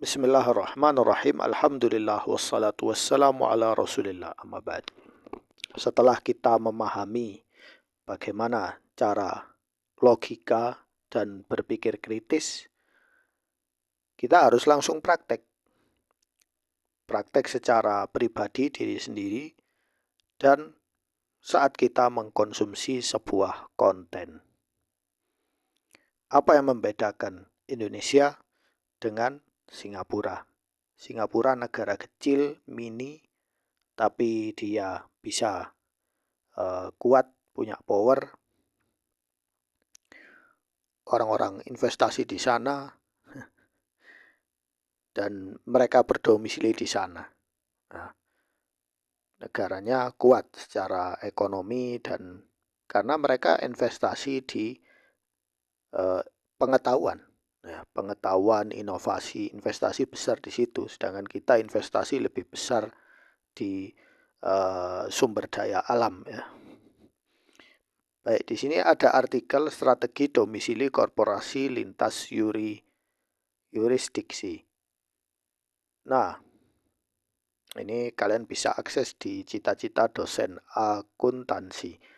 Bismillahirrahmanirrahim. Alhamdulillah wassalatu wassalamu ala Rasulillah. Amma ba'd. Setelah kita memahami bagaimana cara logika dan berpikir kritis, kita harus langsung praktek. Praktek secara pribadi diri sendiri dan saat kita mengkonsumsi sebuah konten. Apa yang membedakan Indonesia dengan Singapura? Singapura negara kecil, mini, tapi dia bisa kuat, punya power. Orang-orang investasi di sana dan mereka berdomisili di sana. Nah, negaranya kuat secara ekonomi dan karena mereka investasi di pengetahuan. Ya, pengetahuan, inovasi, investasi besar di situ. Sedangkan kita investasi lebih besar di sumber daya alam. Ya. Baik, di sini ada artikel strategi domisili korporasi lintas yurisdiksi. Nah, ini kalian bisa akses di cita-cita dosen akuntansi.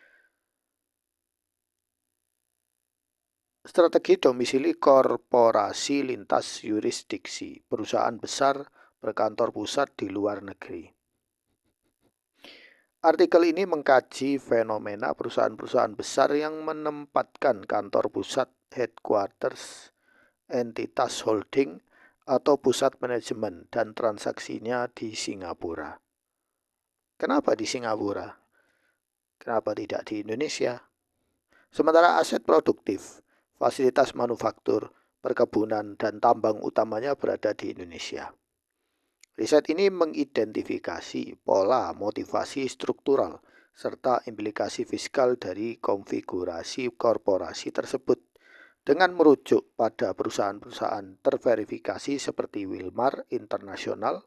Strategi domisili korporasi lintas yurisdiksi, perusahaan besar berkantor pusat di luar negeri. Artikel ini mengkaji fenomena perusahaan-perusahaan besar yang menempatkan kantor pusat, headquarters, entitas holding, atau pusat manajemen dan transaksinya di Singapura. Kenapa di Singapura? Kenapa tidak di Indonesia? Sementara aset produktif, fasilitas manufaktur, perkebunan, dan tambang utamanya berada di Indonesia. Riset ini mengidentifikasi pola motivasi struktural serta implikasi fiskal dari konfigurasi korporasi tersebut dengan merujuk pada perusahaan-perusahaan terverifikasi seperti Wilmar International,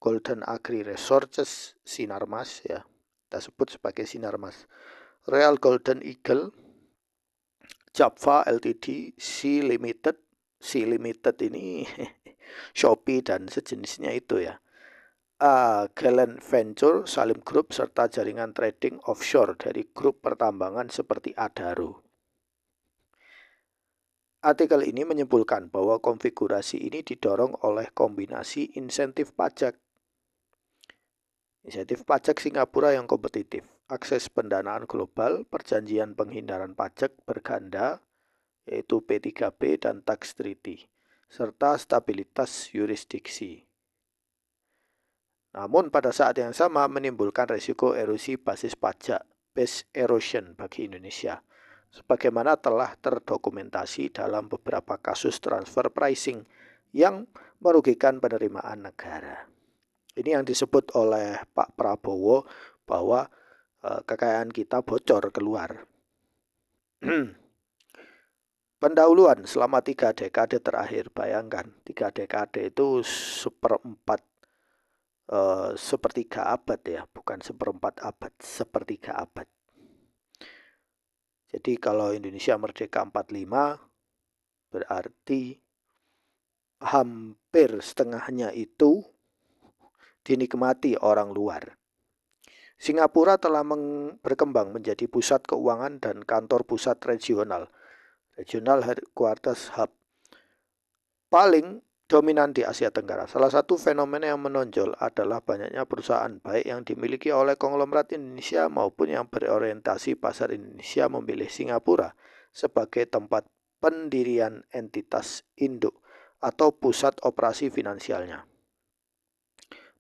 Golden Agri Resources, Sinarmas, ya, kita sebut sebagai Sinarmas, Royal Golden Eagle, Japfa Ltd, C Limited ini Shopee dan sejenisnya itu ya. Galen Venture, Salim Group, serta jaringan trading offshore dari grup pertambangan seperti Adaro. Artikel ini menyimpulkan bahwa konfigurasi ini didorong oleh kombinasi insentif pajak. Insentif pajak Singapura yang kompetitif, akses pendanaan global, perjanjian penghindaran pajak berganda, yaitu P3P dan Tax Treaty, serta stabilitas yurisdiksi. Namun pada saat yang sama menimbulkan risiko erosi basis pajak, base erosion bagi Indonesia, sebagaimana telah terdokumentasi dalam beberapa kasus transfer pricing yang merugikan penerimaan negara. Ini yang disebut oleh Pak Prabowo bahwa kekayaan kita bocor keluar. Pendahuluan selama 3 dekade terakhir, bayangkan 3 dekade itu sepertiga abad ya, bukan seperempat abad, sepertiga abad. Jadi kalau Indonesia merdeka 45, berarti hampir setengahnya itu dinikmati orang luar. Singapura telah berkembang menjadi pusat keuangan dan kantor pusat regional headquarters hub paling dominan di Asia Tenggara. Salah satu fenomena yang menonjol adalah banyaknya perusahaan baik yang dimiliki oleh konglomerat Indonesia maupun yang berorientasi pasar Indonesia memilih Singapura sebagai tempat pendirian entitas induk atau pusat operasi finansialnya.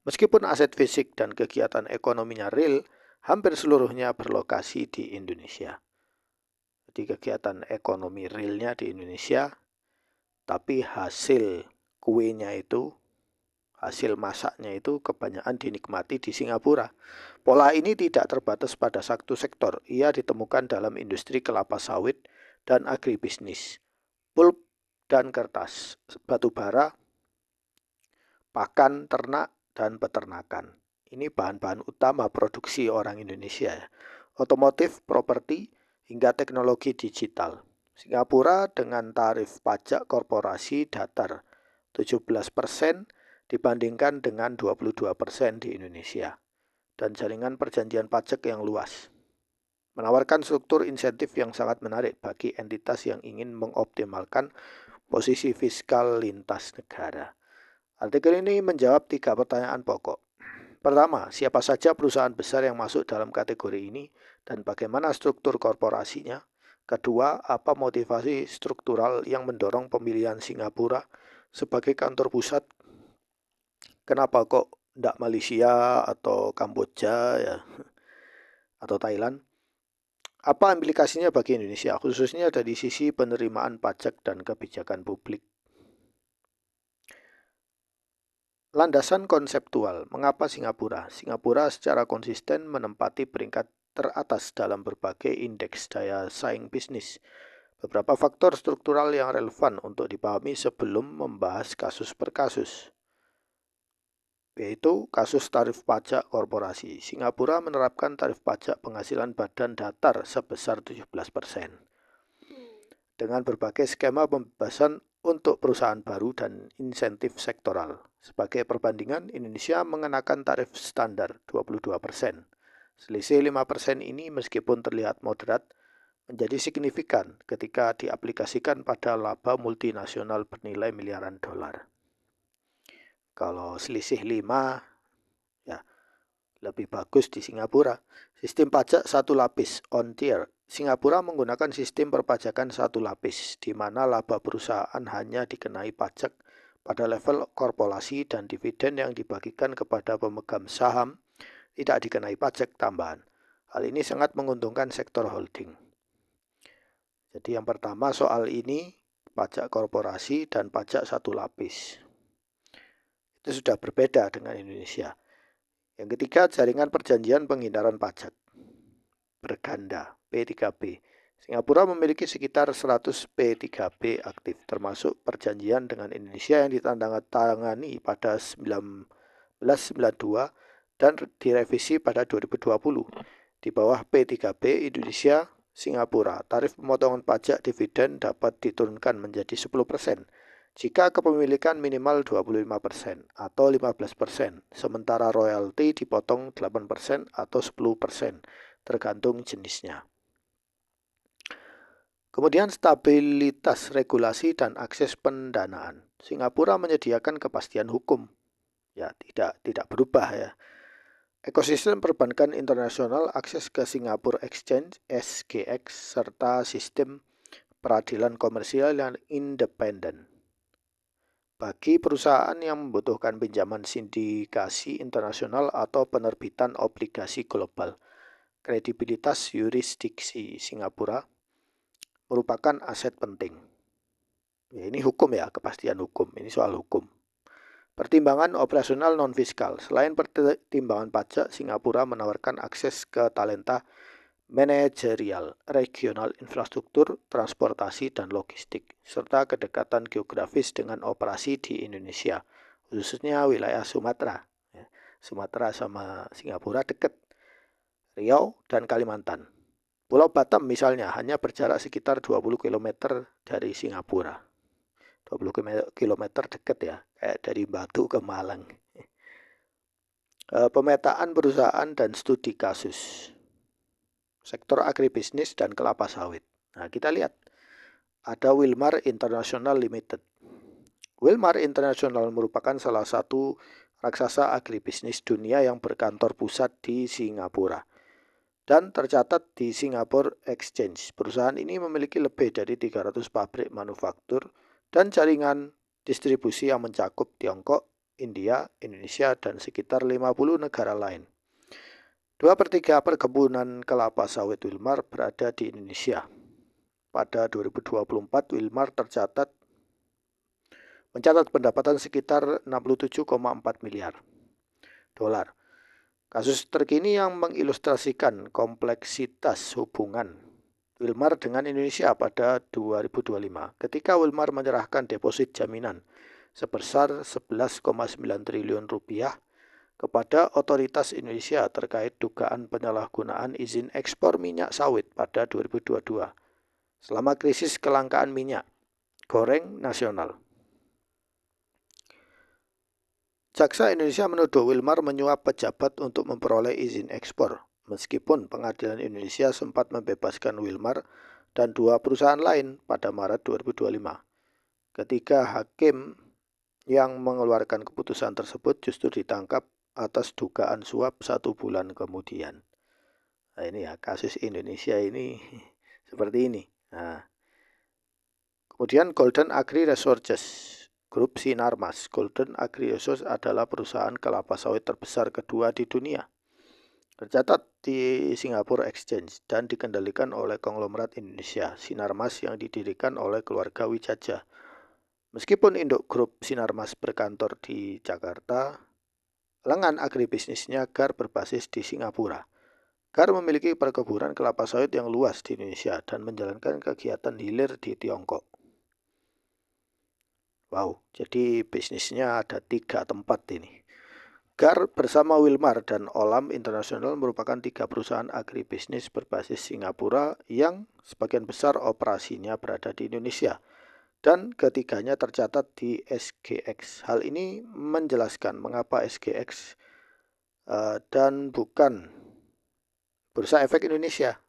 Meskipun aset fisik dan kegiatan ekonominya real, hampir seluruhnya berlokasi di Indonesia. Jadi kegiatan ekonomi realnya di Indonesia, tapi hasil kuenya itu, hasil masaknya itu kebanyakan dinikmati di Singapura. Pola ini tidak terbatas pada satu sektor. Ia ditemukan dalam industri kelapa sawit dan agribisnis, pulp dan kertas, batu bara, pakan, ternak, dan peternakan. Ini bahan-bahan utama produksi orang Indonesia. Otomotif, properti, hingga teknologi digital. Singapura dengan tarif pajak korporasi datar 17% dibandingkan dengan 22% di Indonesia. Dan jaringan perjanjian pajak yang luas menawarkan struktur insentif yang sangat menarik bagi entitas yang ingin mengoptimalkan posisi fiskal lintas negara. Artikel ini menjawab 3 pertanyaan pokok. Pertama, siapa saja perusahaan besar yang masuk dalam kategori ini dan bagaimana struktur korporasinya? Kedua, apa motivasi struktural yang mendorong pemilihan Singapura sebagai kantor pusat? Kenapa kok tidak Malaysia atau Kamboja ya, atau Thailand? Apa implikasinya bagi Indonesia, khususnya dari sisi penerimaan pajak dan kebijakan publik? Landasan konseptual, mengapa Singapura? Singapura secara konsisten menempati peringkat teratas dalam berbagai indeks daya saing bisnis. Beberapa faktor struktural yang relevan untuk dipahami sebelum membahas kasus per kasus, yaitu kasus tarif pajak korporasi. Singapura menerapkan tarif pajak penghasilan badan datar sebesar 17%. Dengan berbagai skema pembebasan untuk perusahaan baru dan insentif sektoral. Sebagai perbandingan, Indonesia mengenakan tarif standar 22%. Selisih 5% ini meskipun terlihat moderat, menjadi signifikan ketika diaplikasikan pada laba multinasional bernilai miliaran dolar. Kalau selisih 5, ya lebih bagus di Singapura. Sistem pajak satu lapis on tier. Singapura menggunakan sistem perpajakan satu lapis, di mana laba perusahaan hanya dikenai pajak pada level korporasi dan dividen yang dibagikan kepada pemegang saham tidak dikenai pajak tambahan. Hal ini sangat menguntungkan sektor holding. Jadi yang pertama soal ini, pajak korporasi dan pajak satu lapis. Itu sudah berbeda dengan Indonesia. Yang ketiga, jaringan perjanjian penghindaran pajak berganda P3B. Singapura memiliki sekitar 100 P3B aktif, termasuk perjanjian dengan Indonesia yang ditandatangani pada 1992 dan direvisi pada 2020. Di bawah P3B, Indonesia, Singapura, tarif pemotongan pajak dividen dapat diturunkan menjadi 10%. Jika kepemilikan minimal 25% atau 15%, sementara royalti dipotong 8% atau 10%, tergantung jenisnya. Kemudian stabilitas regulasi dan akses pendanaan. Singapura menyediakan kepastian hukum. Ya, tidak berubah ya. Ekosistem perbankan internasional, akses ke Singapore Exchange (SGX) serta sistem peradilan komersial yang independen. Bagi perusahaan yang membutuhkan pinjaman sindikasi internasional atau penerbitan obligasi global, kredibilitas yurisdiksi Singapura merupakan aset penting. Ya, ini hukum ya, kepastian hukum. Ini soal hukum. Pertimbangan operasional non-fiskal. Selain pertimbangan pajak, Singapura menawarkan akses ke talenta manajerial, regional infrastruktur, transportasi, dan logistik, serta kedekatan geografis dengan operasi di Indonesia, khususnya wilayah Sumatera. Sumatera sama Singapura dekat, Riau dan Kalimantan. Pulau Batam misalnya hanya berjarak sekitar 20 km dari Singapura. 20 km dekat ya, kayak dari Batu ke Malang. Pemetaan perusahaan dan studi kasus. Sektor agribisnis dan kelapa sawit. Nah, kita lihat ada Wilmar International Limited. Wilmar International merupakan salah satu raksasa agribisnis dunia yang berkantor pusat di Singapura dan tercatat di Singapore Exchange. Perusahaan ini memiliki lebih dari 300 pabrik manufaktur dan jaringan distribusi yang mencakup Tiongkok, India, Indonesia, dan sekitar 50 negara lain. 2/3 perkebunan kelapa sawit Wilmar berada di Indonesia. Pada 2024, Wilmar mencatat pendapatan sekitar 67,4 miliar dolar. Kasus terkini yang mengilustrasikan kompleksitas hubungan Wilmar dengan Indonesia pada 2025, ketika Wilmar menyerahkan deposit jaminan sebesar 11,9 triliun rupiah kepada otoritas Indonesia terkait dugaan penyalahgunaan izin ekspor minyak sawit pada 2022 selama krisis kelangkaan minyak goreng nasional. Jaksa Indonesia menuduh Wilmar menyuap pejabat untuk memperoleh izin ekspor, meskipun pengadilan Indonesia sempat membebaskan Wilmar dan 2 perusahaan lain pada Maret 2025. Ketiga hakim yang mengeluarkan keputusan tersebut justru ditangkap atas dugaan suap 1 bulan kemudian. Nah ini ya, kasus Indonesia ini seperti ini. Nah, kemudian Golden Agri Resources, Grup Sinarmas. Golden Agri Resources adalah perusahaan kelapa sawit terbesar kedua di dunia. Tercatat di Singapore Exchange dan dikendalikan oleh konglomerat Indonesia, Sinarmas, yang didirikan oleh keluarga Wijaya. Meskipun induk grup Sinarmas berkantor di Jakarta, lengan agribisnisnya GAR berbasis di Singapura. GAR memiliki perkebunan kelapa sawit yang luas di Indonesia dan menjalankan kegiatan hilir di Tiongkok. Wow, jadi bisnisnya ada 3 tempat ini. GAR bersama Wilmar dan Olam International merupakan 3 perusahaan agribisnis berbasis Singapura yang sebagian besar operasinya berada di Indonesia. Dan ketiganya tercatat di SGX. Hal ini menjelaskan mengapa SGX dan bukan Bursa Efek Indonesia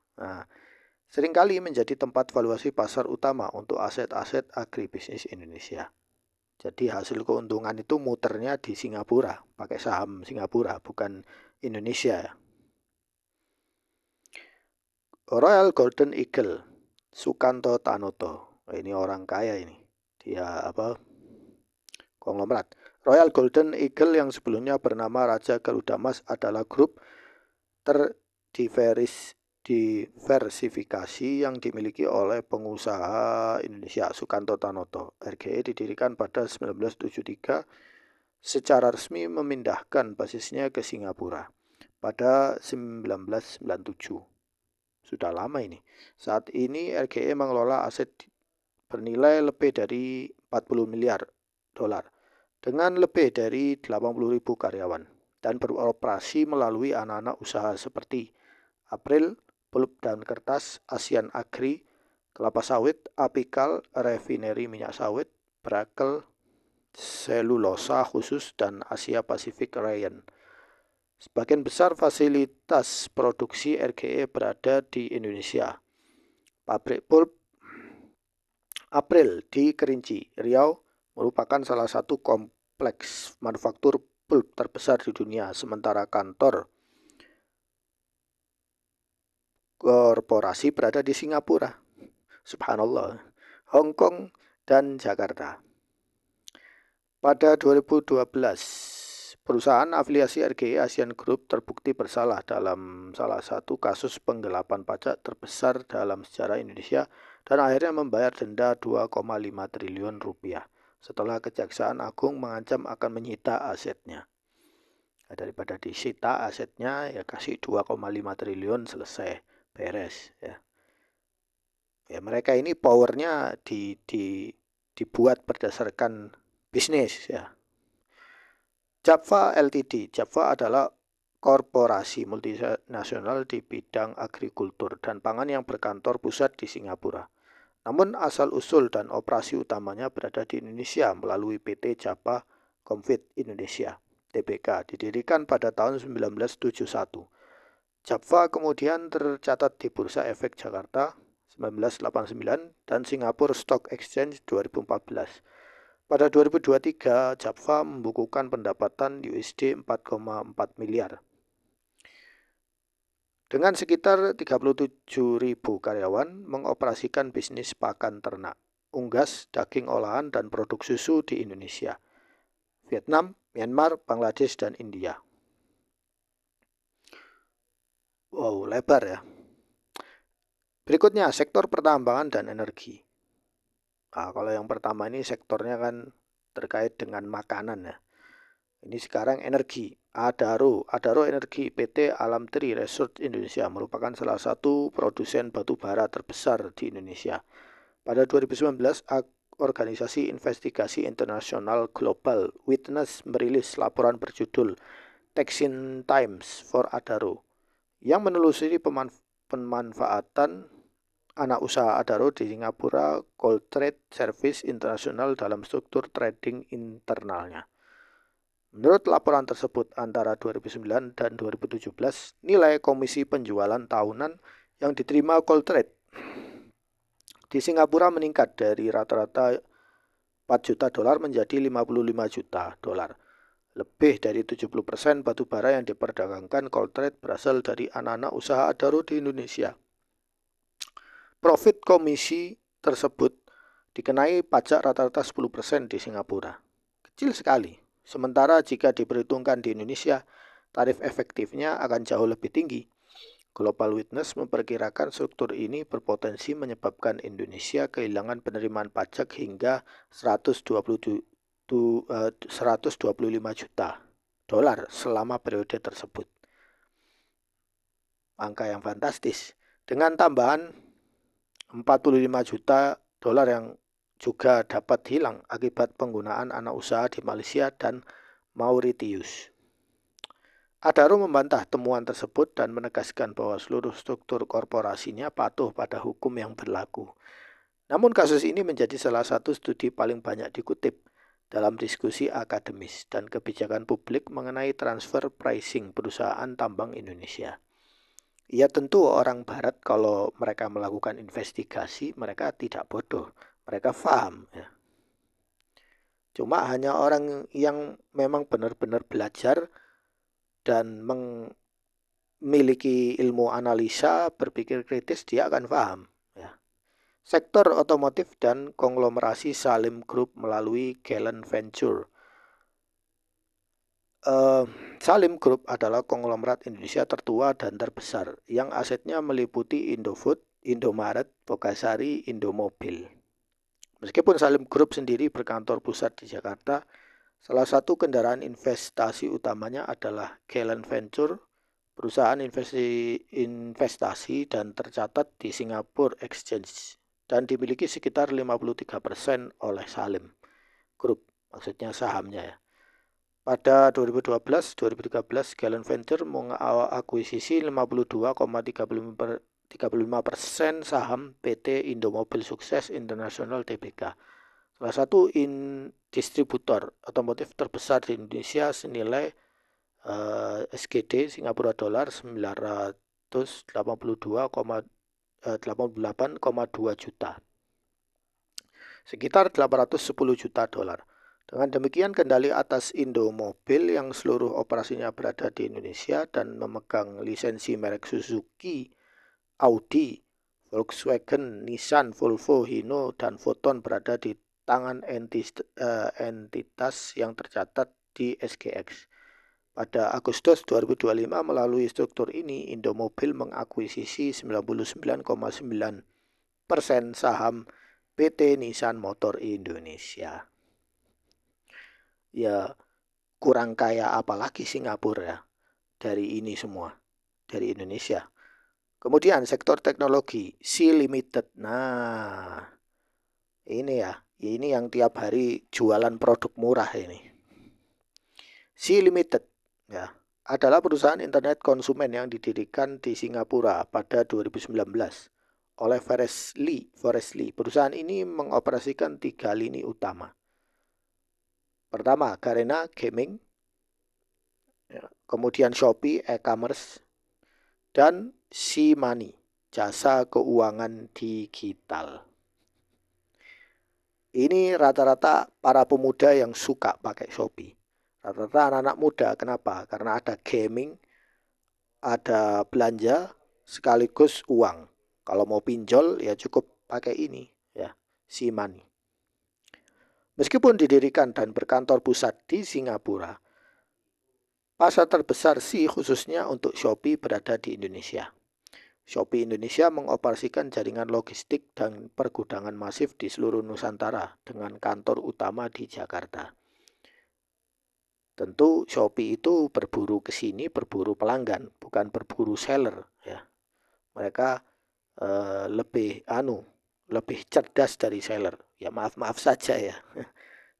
seringkali menjadi tempat valuasi pasar utama untuk aset-aset agribisnis Indonesia. Jadi hasil keuntungan itu muternya di Singapura, pakai saham Singapura, bukan Indonesia. Royal Golden Eagle, Sukanto Tanoto. Ini orang kaya ini. Dia konglomerat. Royal Golden Eagle yang sebelumnya bernama Raja Garuda Mas adalah grup terdiversifikasi yang dimiliki oleh pengusaha Indonesia Sukanto Tanoto. RGE didirikan pada 1973, secara resmi memindahkan basisnya ke Singapura pada 1997. Sudah lama ini. Saat ini RGE mengelola aset bernilai lebih dari 40 miliar dolar dengan lebih dari 80.000 karyawan dan beroperasi melalui anak-anak usaha seperti April, Pulp dan Kertas, Asian Agri, kelapa sawit, Apikal, refineri minyak sawit, Brakel, selulosa khusus, dan Asia Pacific Rayon. Sebagian besar fasilitas produksi RGE berada di Indonesia. Pabrik pulp April di Kerinci, Riau, merupakan salah satu kompleks manufaktur pulp terbesar di dunia, sementara kantor korporasi berada di Singapura, subhanallah, Hong Kong, dan Jakarta. Pada 2012, perusahaan afiliasi RGE Asian Group terbukti bersalah dalam salah satu kasus penggelapan pajak terbesar dalam sejarah Indonesia dan akhirnya membayar denda 2,5 triliun rupiah setelah Kejaksaan Agung mengancam akan menyita asetnya. Daripada disita asetnya, ya kasih 2,5 triliun, selesai, beres ya. Ya mereka ini powernya dibuat berdasarkan bisnis ya. Japfa Ltd. Japfa adalah korporasi multinasional di bidang agrikultur dan pangan yang berkantor pusat di Singapura. Namun asal-usul dan operasi utamanya berada di Indonesia melalui PT Japfa Comfit Indonesia, Tbk, didirikan pada tahun 1971. Japfa kemudian tercatat di Bursa Efek Jakarta 1989 dan Singapore Stock Exchange 2014. Pada 2023, Japfa membukukan pendapatan USD 4,4 miliar. Dengan sekitar 37.000 karyawan, mengoperasikan bisnis pakan ternak, unggas, daging olahan, dan produk susu di Indonesia, Vietnam, Myanmar, Bangladesh, dan India. Wow, lebar ya. Berikutnya, sektor pertambangan dan energi. Nah, kalau yang pertama ini sektornya kan terkait dengan makanan ya. Ini sekarang energi. Adaro Energi PT Alam Tri Resources Indonesia merupakan salah satu produsen batu bara terbesar di Indonesia. Pada 2019, Organisasi Investigasi Internasional Global Witness merilis laporan berjudul Texin Times for Adaro yang menelusuri pemanfaatan anak usaha Adaro di Singapura Gold Trade Service International dalam struktur trading internalnya. Menurut laporan tersebut, antara 2009 dan 2017, nilai komisi penjualan tahunan yang diterima Coltrane di Singapura meningkat dari rata-rata 4 juta dolar menjadi 55 juta dolar. Lebih dari 70% batubara yang diperdagangkan Coltrane berasal dari anak-anak usaha adaro di Indonesia. Profit komisi tersebut dikenai pajak rata-rata 10% di Singapura. Kecil sekali. Sementara jika diperhitungkan di Indonesia, tarif efektifnya akan jauh lebih tinggi. Global Witness memperkirakan struktur ini berpotensi menyebabkan Indonesia kehilangan penerimaan pajak hingga 125 juta dolar selama periode tersebut. Angka yang fantastis. Dengan tambahan 45 juta dolar yang juga dapat hilang akibat penggunaan anak usaha di Malaysia dan Mauritius. Adaro membantah temuan tersebut dan menegaskan bahwa seluruh struktur korporasinya patuh pada hukum yang berlaku. Namun kasus ini menjadi salah satu studi paling banyak dikutip dalam diskusi akademis dan kebijakan publik mengenai transfer pricing perusahaan tambang Indonesia. Ya tentu orang Barat kalau mereka melakukan investigasi, mereka tidak bodoh, mereka paham. Ya. Cuma hanya orang yang memang benar-benar belajar dan memiliki ilmu analisa, berpikir kritis, dia akan paham. Ya. Sektor otomotif dan konglomerasi Salim Group melalui Galen Venture. Salim Group adalah konglomerat Indonesia tertua dan terbesar yang asetnya meliputi Indofood, Indomaret, Bogasari, Indomobil. Meskipun Salim Group sendiri berkantor pusat di Jakarta, salah satu kendaraan investasi utamanya adalah Galen Venture, perusahaan investasi dan tercatat di Singapore Exchange dan dimiliki sekitar 53% oleh Salim Group, maksudnya sahamnya ya. Pada 2012-2013, Galen Venture mengakuisisi 52,35% saham PT Indomobil Sukses International Tbk, salah satu distributor otomotif terbesar di Indonesia senilai SGD Singapura dolar 982,88,2 juta, sekitar 810 juta dolar. Dengan demikian, kendali atas Indomobil yang seluruh operasinya berada di Indonesia dan memegang lisensi merek Suzuki, Audi, Volkswagen, Nissan, Volvo, Hino, dan Foton berada di tangan entitas yang tercatat di SGX. Pada Agustus 2025 melalui struktur ini, Indomobil mengakuisisi 99,9% saham PT Nissan Motor Indonesia. Ya kurang kaya apalagi Singapura ya dari ini semua, dari Indonesia. Kemudian sektor teknologi, Sea Limited. Nah, ini yang tiap hari jualan produk murah ini. Sea Limited ya, adalah perusahaan internet konsumen yang didirikan di Singapura pada 2019 oleh Forrest Lee. Perusahaan ini mengoperasikan 3 lini utama. Pertama, Garena Gaming, kemudian Shopee e-commerce, dan SeaMoney, jasa keuangan digital. Ini rata-rata para pemuda yang suka pakai Shopee. Rata-rata anak-anak muda. Kenapa? Karena ada gaming, ada belanja, sekaligus uang. Kalau mau pinjol ya cukup pakai ini ya, SeaMoney. Meskipun didirikan dan berkantor pusat di Singapura, pasar terbesar Sea khususnya untuk Shopee berada di Indonesia. Shopee Indonesia mengoperasikan jaringan logistik dan pergudangan masif di seluruh Nusantara dengan kantor utama di Jakarta. Tentu Shopee itu berburu ke sini, berburu pelanggan, bukan berburu seller ya. Mereka lebih cerdas dari seller. Ya maaf saja ya.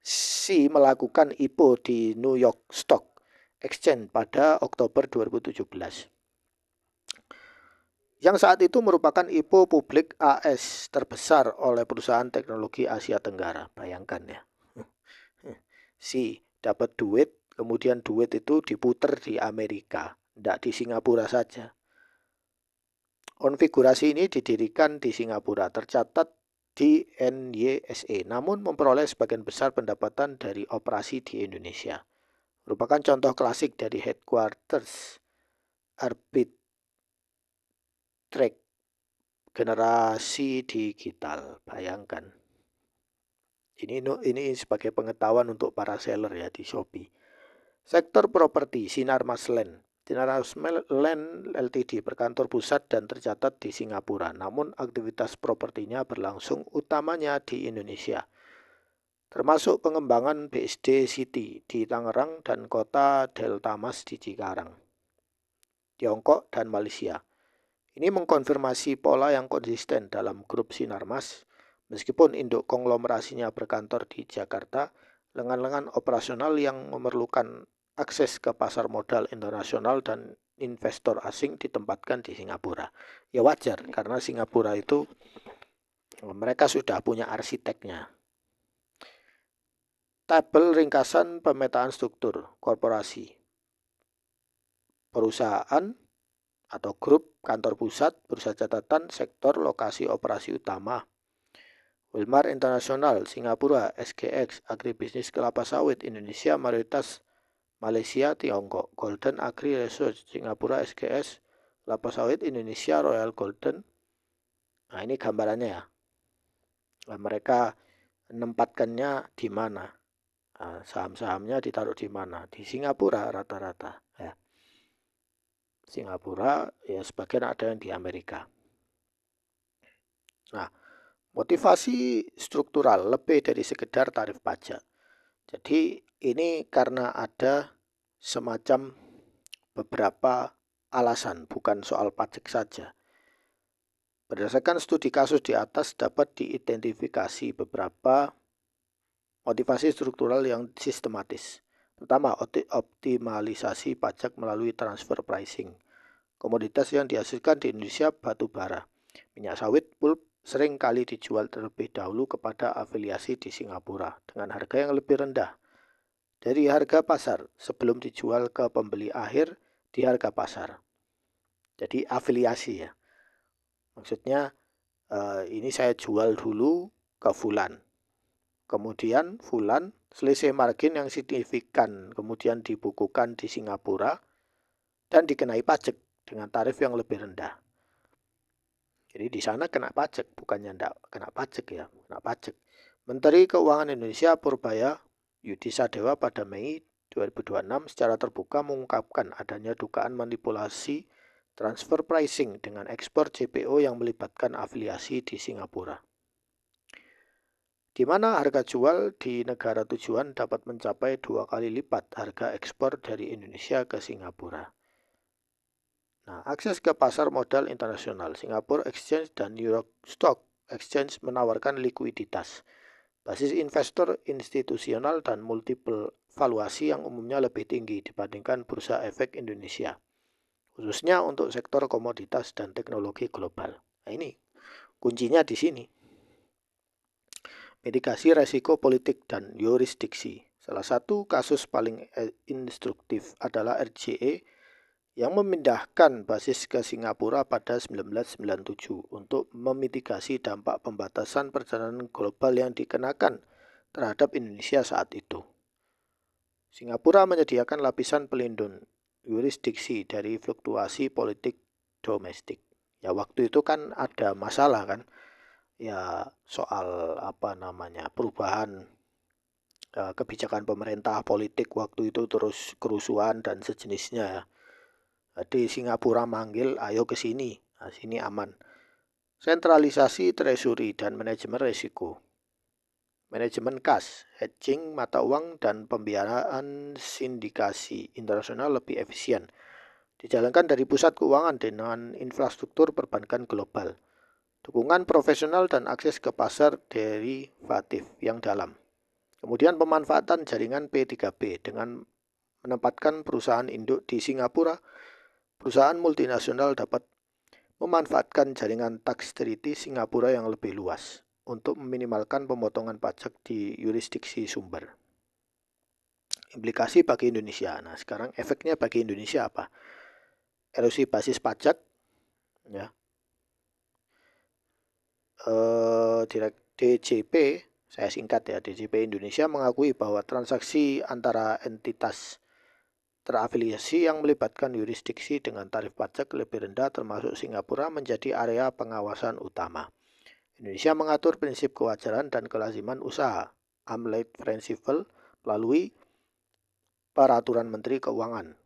Sea melakukan IPO di New York Stock Exchange pada Oktober 2017. Yang saat itu merupakan IPO publik AS terbesar oleh perusahaan teknologi Asia Tenggara. Bayangkan ya. Sea dapat duit kemudian duit itu diputer di Amerika, tidak di Singapura saja. Konfigurasi ini didirikan di Singapura, tercatat di NYSE, namun memperoleh sebagian besar pendapatan dari operasi di Indonesia. Merupakan contoh klasik dari headquarters arbitrage generasi digital. Bayangkan. Ini sebagai pengetahuan untuk para seller ya di Shopee. Sektor properti Sinarmas Land. Sinarmas Land Ltd berkantor pusat dan tercatat di Singapura, namun aktivitas propertinya berlangsung utamanya di Indonesia, termasuk pengembangan BSD City di Tangerang dan kota Delta Mas di Cikarang, Tiongkok dan Malaysia. Ini mengkonfirmasi pola yang konsisten dalam grup Sinarmas. Meskipun induk konglomerasinya berkantor di Jakarta, lengan-lengan operasional yang memerlukan akses ke pasar modal internasional dan investor asing ditempatkan di Singapura. Ya wajar, karena Singapura itu mereka sudah punya arsiteknya. Tabel ringkasan pemetaan struktur korporasi, perusahaan atau grup, kantor pusat, bursa catatan, sektor, lokasi operasi utama. Wilmar Internasional, Singapura, SGX, Agribisnis Kelapa Sawit, Indonesia, mayoritas Malaysia, Tiongkok. Golden Agri Research, Singapura, SGS, Kelapa Sawit, Indonesia, Royal Golden. Nah ini gambarannya ya. Nah, mereka menempatkannya di mana? Nah, saham-sahamnya ditaruh di mana? Di Singapura rata-rata. Ya. Singapura, ya sebagian ada yang di Amerika. Nah, motivasi struktural lebih dari sekedar tarif pajak. Jadi ini karena ada semacam beberapa alasan, bukan soal pajak saja. Berdasarkan studi kasus di atas dapat diidentifikasi beberapa motivasi struktural yang sistematis. Pertama, optimalisasi pajak melalui transfer pricing. Komoditas yang dihasilkan di Indonesia batu bara, minyak sawit, pulp, sering kali dijual terlebih dahulu kepada afiliasi di Singapura dengan harga yang lebih rendah dari harga pasar sebelum dijual ke pembeli akhir di harga pasar. Jadi afiliasi ya. Maksudnya ini saya jual dulu ke Fulan. Kemudian Fulan selisih margin yang signifikan kemudian dibukukan di Singapura dan dikenai pajak dengan tarif yang lebih rendah. Jadi di sana kena pajak, bukannya tidak kena pajak ya, kena pajak. Menteri Keuangan Indonesia Purbaya Yudi Sadewa pada Mei 2026 secara terbuka mengungkapkan adanya dugaan manipulasi transfer pricing dengan ekspor CPO yang melibatkan afiliasi di Singapura, di mana harga jual di negara tujuan dapat mencapai 2 kali lipat harga ekspor dari Indonesia ke Singapura. Nah, akses ke pasar modal internasional, Singapore Exchange dan New York Stock Exchange menawarkan likuiditas, basis investor institusional dan multiple valuasi yang umumnya lebih tinggi dibandingkan bursa efek Indonesia, khususnya untuk sektor komoditas dan teknologi global. Nah, ini kuncinya di sini. Mitigasi resiko politik dan yurisdiksi. Salah satu kasus paling instruktif adalah RJE yang memindahkan basis ke Singapura pada 1997 untuk memitigasi dampak pembatasan perjalanan global yang dikenakan terhadap Indonesia saat itu. Singapura menyediakan lapisan pelindung yurisdiksi dari fluktuasi politik domestik. Ya waktu itu kan ada masalah kan, ya soal perubahan kebijakan pemerintah politik waktu itu, terus kerusuhan dan sejenisnya. Jadi Singapura manggil, ayo ke sini, nah, sini aman. Sentralisasi treasury dan manajemen risiko. Manajemen kas, hedging mata uang dan pembiayaan sindikasi internasional lebih efisien. Dijalankan dari pusat keuangan dengan infrastruktur perbankan global. Dukungan profesional dan akses ke pasar derivatif yang dalam. Kemudian pemanfaatan jaringan P3B dengan menempatkan perusahaan induk di Singapura. Perusahaan multinasional dapat memanfaatkan jaringan tax treaty Singapura yang lebih luas untuk meminimalkan pemotongan pajak di yurisdiksi sumber. implikasi bagi Indonesia. Nah, sekarang efeknya bagi Indonesia apa? Erosi basis pajak, ya. DJP, saya singkat ya, DJP Indonesia mengakui bahwa transaksi antara entitas terafiliasi yang melibatkan yurisdiksi dengan tarif pajak lebih rendah termasuk Singapura menjadi area pengawasan utama. Indonesia mengatur prinsip kewajaran dan kelaziman usaha, AMLAT Principle, melalui Peraturan Menteri Keuangan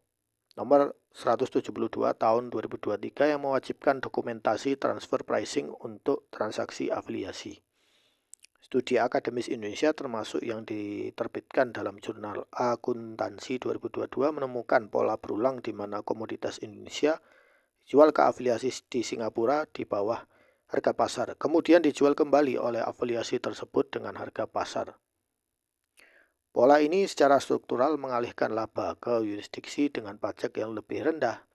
Nomor 172 tahun 2023 yang mewajibkan dokumentasi transfer pricing untuk transaksi afiliasi. Studi akademis Indonesia termasuk yang diterbitkan dalam jurnal Akuntansi 2022 menemukan pola berulang di mana komoditas Indonesia dijual ke afiliasi di Singapura di bawah harga pasar, kemudian dijual kembali oleh afiliasi tersebut dengan harga pasar. Pola ini secara struktural mengalihkan laba ke yurisdiksi dengan pajak yang lebih rendah.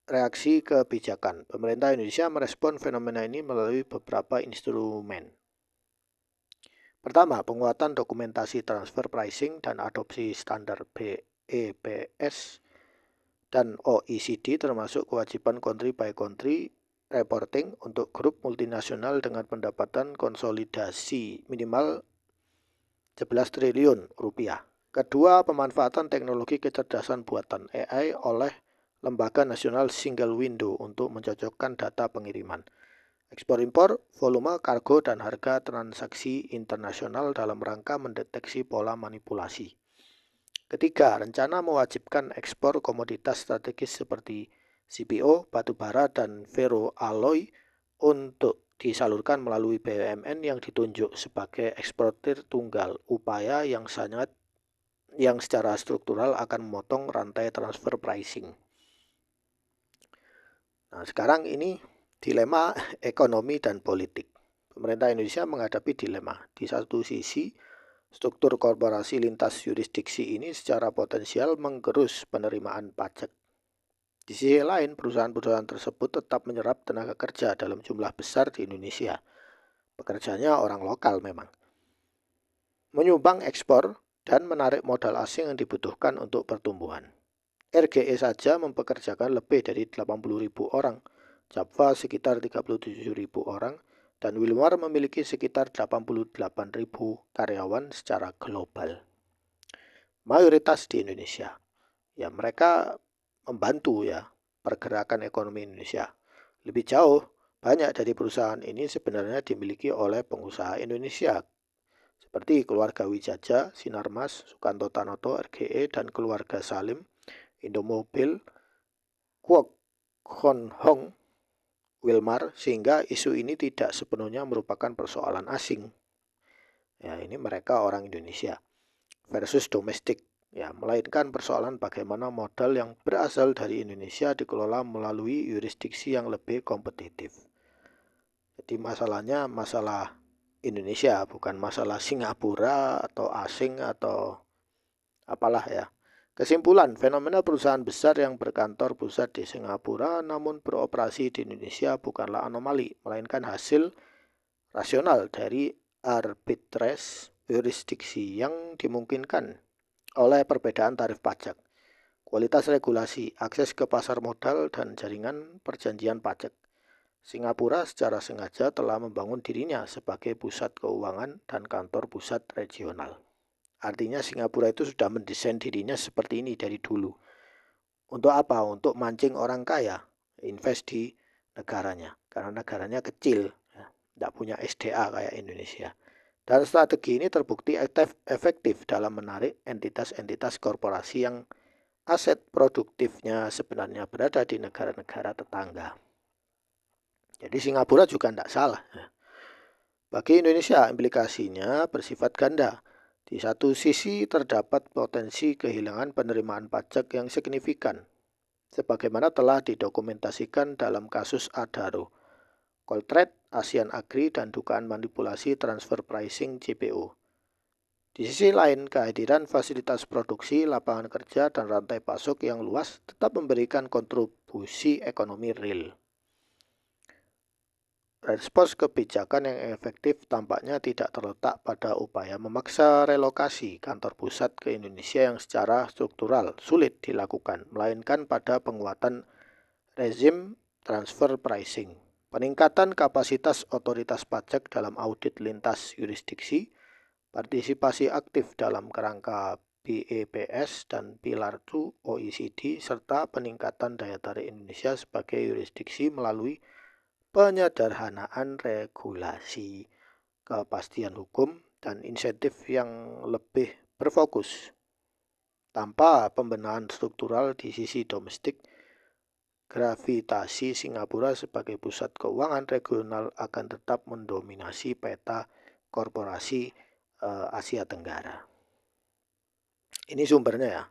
Reaksi kebijakan. Pemerintah Indonesia merespon fenomena ini melalui beberapa instrumen. Pertama, penguatan dokumentasi transfer pricing dan adopsi standar BEPS dan OECD termasuk kewajiban country by country reporting untuk grup multinasional dengan pendapatan konsolidasi minimal 11 triliun rupiah. Kedua, pemanfaatan teknologi kecerdasan buatan AI oleh Lembaga Nasional Single Window untuk mencocokkan data pengiriman. Ekspor-impor, volume, kargo, dan harga transaksi internasional dalam rangka mendeteksi pola manipulasi. Ketiga, rencana mewajibkan ekspor komoditas strategis seperti CPO, batubara, dan ferroalloy untuk disalurkan melalui BUMN yang ditunjuk sebagai eksportir tunggal, upaya yang secara struktural akan memotong rantai transfer pricing. Nah, sekarang ini dilema ekonomi dan politik. Pemerintah Indonesia menghadapi dilema. Di satu sisi, struktur korporasi lintas yurisdiksi ini secara potensial menggerus penerimaan pajak. Di sisi lain, perusahaan-perusahaan tersebut tetap menyerap tenaga kerja dalam jumlah besar di Indonesia. Pekerjanya orang lokal memang. Menyumbang ekspor dan menarik modal asing yang dibutuhkan untuk pertumbuhan. RGE saja mempekerjakan lebih dari 80.000 orang. Java sekitar 37.000 orang, dan Wilmar memiliki sekitar 88.000 karyawan secara global. Mayoritas di Indonesia. Ya, mereka membantu ya pergerakan ekonomi Indonesia. Lebih jauh, banyak dari perusahaan ini sebenarnya dimiliki oleh pengusaha Indonesia, seperti keluarga Wijaja, Sinarmas, Sukanto Tanoto, RGE, dan keluarga Salim, Indomobil, Kwok Hon Hong, Wilmar, sehingga isu ini tidak sepenuhnya merupakan persoalan asing. Ya, ini mereka orang Indonesia versus domestik, ya, melainkan persoalan bagaimana modal yang berasal dari Indonesia dikelola melalui yurisdiksi yang lebih kompetitif. Jadi masalahnya masalah Indonesia, bukan masalah Singapura atau asing atau apalah ya. Kesimpulan, fenomena perusahaan besar yang berkantor pusat di Singapura namun beroperasi di Indonesia bukanlah anomali, melainkan hasil rasional dari arbitrase yurisdiksi yang dimungkinkan oleh perbedaan tarif pajak, kualitas regulasi, akses ke pasar modal, dan jaringan perjanjian pajak. Singapura secara sengaja telah membangun dirinya sebagai pusat keuangan dan kantor pusat regional. Artinya Singapura itu sudah mendesain dirinya seperti ini dari dulu. Untuk apa? Untuk mancing orang kaya, invest di negaranya. Karena negaranya kecil, ya, tidak punya SDA kayak Indonesia. Dan strategi ini terbukti efektif dalam menarik entitas-entitas korporasi yang aset produktifnya sebenarnya berada di negara-negara tetangga. Jadi Singapura juga tidak salah. Bagi Indonesia, implikasinya bersifat ganda. Di satu sisi terdapat potensi kehilangan penerimaan pajak yang signifikan, sebagaimana telah didokumentasikan dalam kasus Adaro, Coltrane, Asian Agri, dan dugaan manipulasi transfer pricing JPO. Di sisi lain, kehadiran fasilitas produksi, lapangan kerja, dan rantai pasok yang luas tetap memberikan kontribusi ekonomi real. Respons kebijakan yang efektif tampaknya tidak terletak pada upaya memaksa relokasi kantor pusat ke Indonesia yang secara struktural sulit dilakukan, melainkan pada penguatan rezim transfer pricing, peningkatan kapasitas otoritas pajak dalam audit lintas yurisdiksi, partisipasi aktif dalam kerangka BEPS dan Pilar 2 OECD, serta peningkatan daya tarik Indonesia sebagai yurisdiksi melalui penyederhanaan regulasi, kepastian hukum, dan insentif yang lebih berfokus. Tanpa pembenahan struktural di sisi domestik, gravitasi Singapura sebagai pusat keuangan regional akan tetap mendominasi peta korporasi Asia Tenggara. Ini sumbernya ya,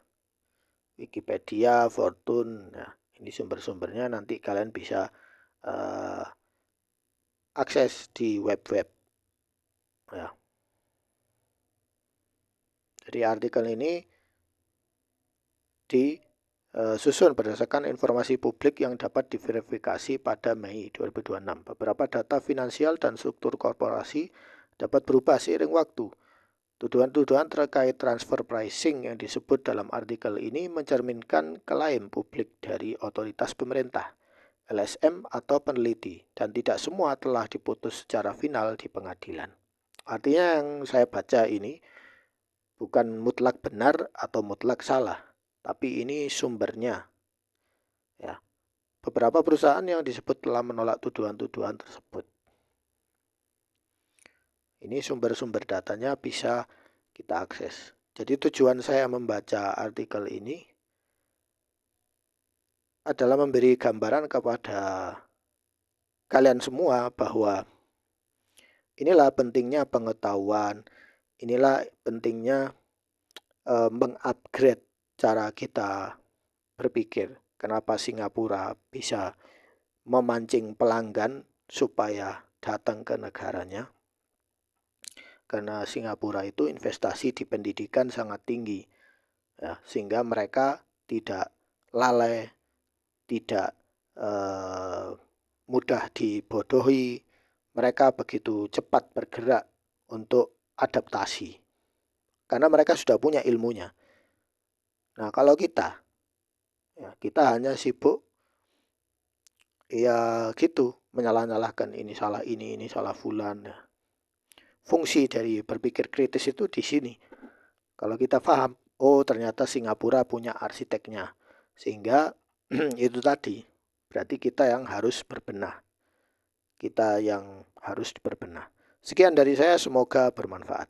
Wikipedia, Fortune. Nah, ini sumber-sumbernya, nanti kalian bisa akses di web-web. Ya. Jadi artikel ini disusun berdasarkan informasi publik yang dapat diverifikasi pada Mei 2026. Beberapa data finansial dan struktur korporasi dapat berubah seiring waktu. Tuduhan-tuduhan terkait transfer pricing yang disebut dalam artikel ini mencerminkan klaim publik dari otoritas pemerintah, LSM atau peneliti, dan tidak semua telah diputus secara final di pengadilan. Artinya yang saya baca ini bukan mutlak benar atau mutlak salah, tapi ini sumbernya. Ya, beberapa perusahaan yang disebut telah menolak tuduhan-tuduhan tersebut. Ini sumber-sumber datanya bisa kita akses. Jadi tujuan saya membaca artikel ini adalah memberi gambaran kepada kalian semua bahwa inilah pentingnya pengetahuan, inilah pentingnya mengupgrade cara kita berpikir. Kenapa Singapura bisa memancing pelanggan supaya datang ke negaranya? Karena Singapura itu investasi di pendidikan sangat tinggi, ya, sehingga mereka tidak lalai, tidak mudah dibodohi. Mereka begitu cepat bergerak untuk adaptasi, karena mereka sudah punya ilmunya. Nah, kalau kita, ya, kita hanya sibuk, ya gitu, menyalah-nyalahkan ini salah fulan. Ya. Fungsi dari berpikir kritis itu di sini. Kalau kita paham, oh ternyata Singapura punya arsiteknya, sehingga itu tadi, berarti kita yang harus berbenah. Kita yang harus berbenah. Sekian dari saya, semoga bermanfaat.